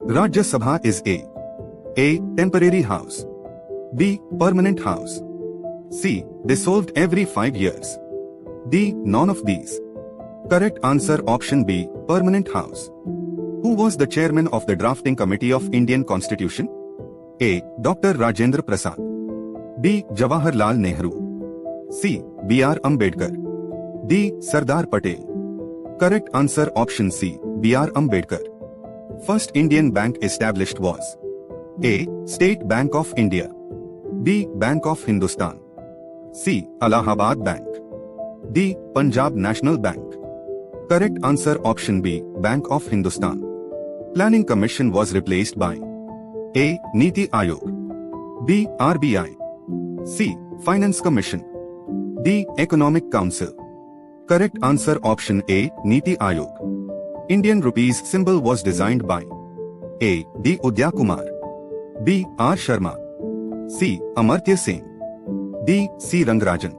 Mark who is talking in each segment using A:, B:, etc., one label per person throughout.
A: Rajya Sabha is A. Temporary house. B. Permanent house. C. Dissolved every 5 years. D. None of these. Correct answer option B. Permanent house. Who was the chairman of the drafting committee of Indian Constitution? A. Dr. Rajendra Prasad. B. Jawaharlal Nehru. C. B.R. Ambedkar. D. Sardar Patel. Correct answer option C. B.R. Ambedkar. First Indian bank established was A. State Bank of India. B. Bank of Hindustan. C. Allahabad Bank. D. Punjab National Bank. Correct answer option B. Bank of Hindustan. Planning Commission was replaced by A. Niti Aayog. B. RBI. C. Finance Commission. D. Economic Council. Correct answer option A. Niti Aayog. Indian rupees symbol was designed by A. D. Udaya Kumar. B. R. Sharma. C. Amartya Sen. D. C. Rangarajan.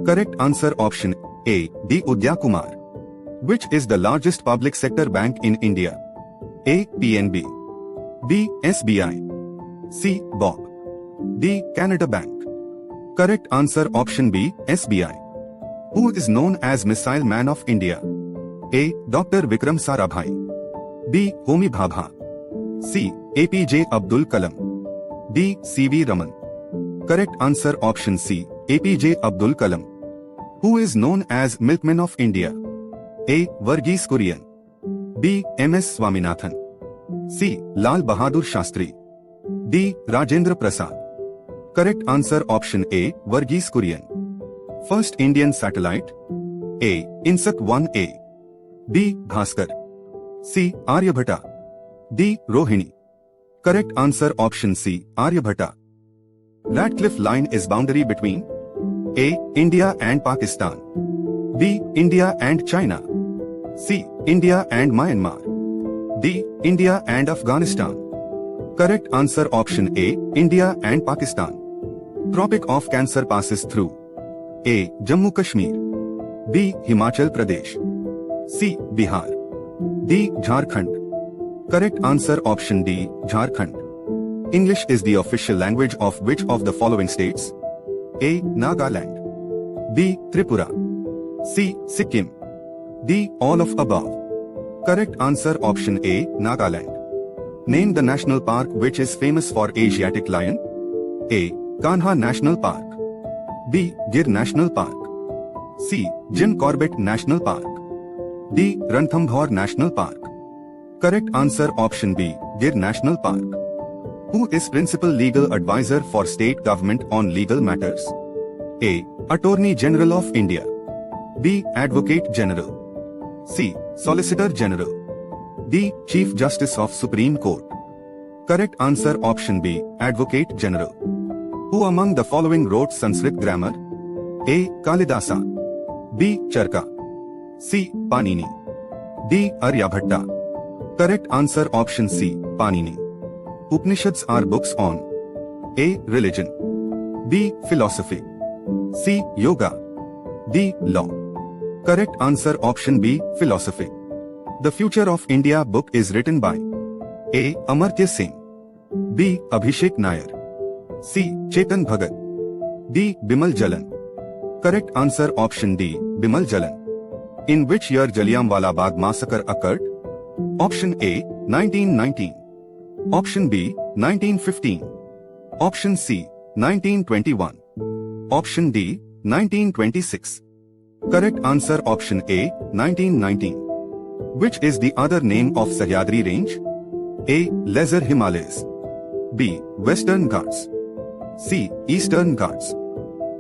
A: Correct answer option A. D. Udaya Kumar. Which is the largest public sector bank in India? A. PNB. B. SBI. C. BOB. D. Canada Bank. Correct answer option B. SBI. Who is known as Missile Man of India? A. Dr. Vikram Sarabhai. B. Homi Bhabha. C. APJ Abdul Kalam. D. C.V. Raman. Correct answer option C. APJ Abdul Kalam. Who is known as Milkman of India? A. Varghese Kurian. B. M.S. Swaminathan. C. Lal Bahadur Shastri. D. Rajendra Prasad. Correct answer option A. Varghese Kurian. First Indian satellite? A. INSAT 1A. B. Bhaskar. C. Aryabhatta. D. Rohini. Correct answer option C. Aryabhatta. Radcliffe Line is boundary between A. India and Pakistan. B. India and China. C. India and Myanmar. D. India and Afghanistan. Correct answer option A. India and Pakistan. Tropic of Cancer passes through A. Jammu Kashmir. B. Himachal Pradesh. C. Bihar. D. Jharkhand. Correct answer option D. Jharkhand. English is the official language of which of the following states? A. Nagaland. B. Tripura. C. Sikkim. D. All of above. Correct answer option A. Nagaland. Name the national park which is famous for Asiatic lion. A. Kanha National Park. B. Gir National Park. C. Jim Corbett National Park. D. Ranthambore National Park. Correct answer option B. Gir National Park. Who is Principal Legal Advisor for State Government on legal matters? A. Attorney General of India. B. Advocate General. C. Solicitor General. D. Chief Justice of Supreme Court. Correct answer option B. Advocate General. Who among the following wrote Sanskrit grammar? A. Kalidasa. B. Charka. C. Panini. D. Aryabhatta. Correct answer option C. Panini. Upanishads are books on A. Religion. B. Philosophy. C. Yoga. D. Law. Correct answer option B. Philosophy. The Future of India book is written by A. Amartya Sen. B. Abhishek Nair. C. Chetan Bhagat. D. Bimal Jalan. Correct answer option D. Bimal Jalan. In which year Jallianwala Bagh massacre occurred? Option A. 1919. Option B. 1915. Option C. 1921. Option D. 1926. Correct answer option A. 1919. Which is the other name of Sahyadri range? A. Lesser Himalayas. B. Western Ghats. C. Eastern Ghats.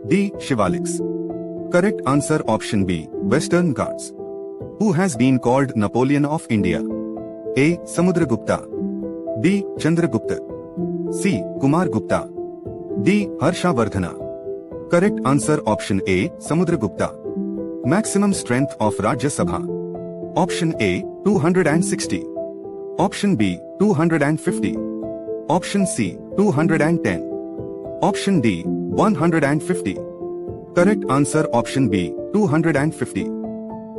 A: D. Shivaliks. Correct answer option B. Western Ghats. Who has been called Napoleon of India? A. Samudragupta. B. Chandragupta. C. Kumar Gupta. D. Harshavardhana. Correct answer option A. Samudragupta. Maximum strength of Rajya Sabha. Option A. 260. Option B. 250. Option C. 210. Option D. 150. Correct answer option B. 250.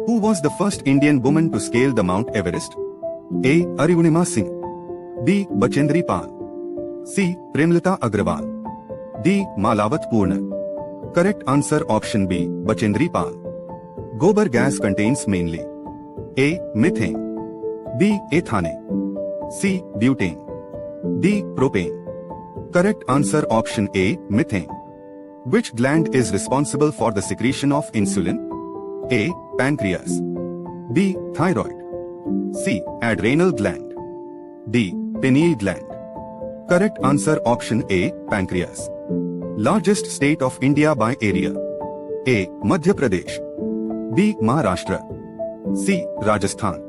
A: Who was the first Indian woman to scale the Mount Everest? A. Arunima Singh. B. Bachendri Pal. C. Premlata Agrawal. D. Malawat Purna. Correct answer option B. Bachendri Pal. Gobar gas contains mainly A. Methane. B. Ethane. C. Butane. D. Propane. Correct answer option A. Methane. Which gland is responsible for the secretion of insulin? A. Pancreas. B. Thyroid. C. Adrenal gland. D. Pineal gland. Correct answer option A. Pancreas. Largest state of India by area. A. Madhya Pradesh. B. Maharashtra. C. Rajasthan.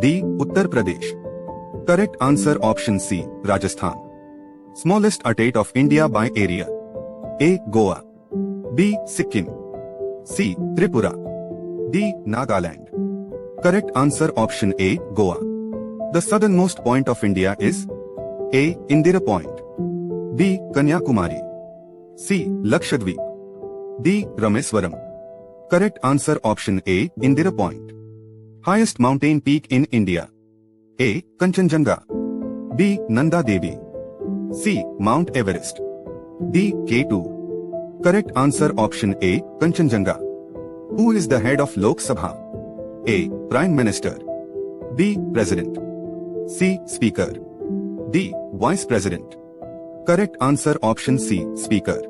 A: D. Uttar Pradesh. Correct answer option C. Rajasthan. Smallest state of India by area. A. Goa. B. Sikkim. C. Tripura. D. Nagaland. Correct answer option A. Goa. The southernmost point of India is A. Indira Point. B. Kanyakumari. C. Lakshadweep. D. Rameswaram. Correct answer option A. Indira Point. Highest mountain peak in India. A. Kanchenjunga. B. Nanda Devi. C. Mount Everest. D. K2. Correct answer option A. Kanchenjunga. Who is the head of Lok Sabha? A. Prime Minister. B. President. C. Speaker. D. Vice President. Correct answer option C. Speaker.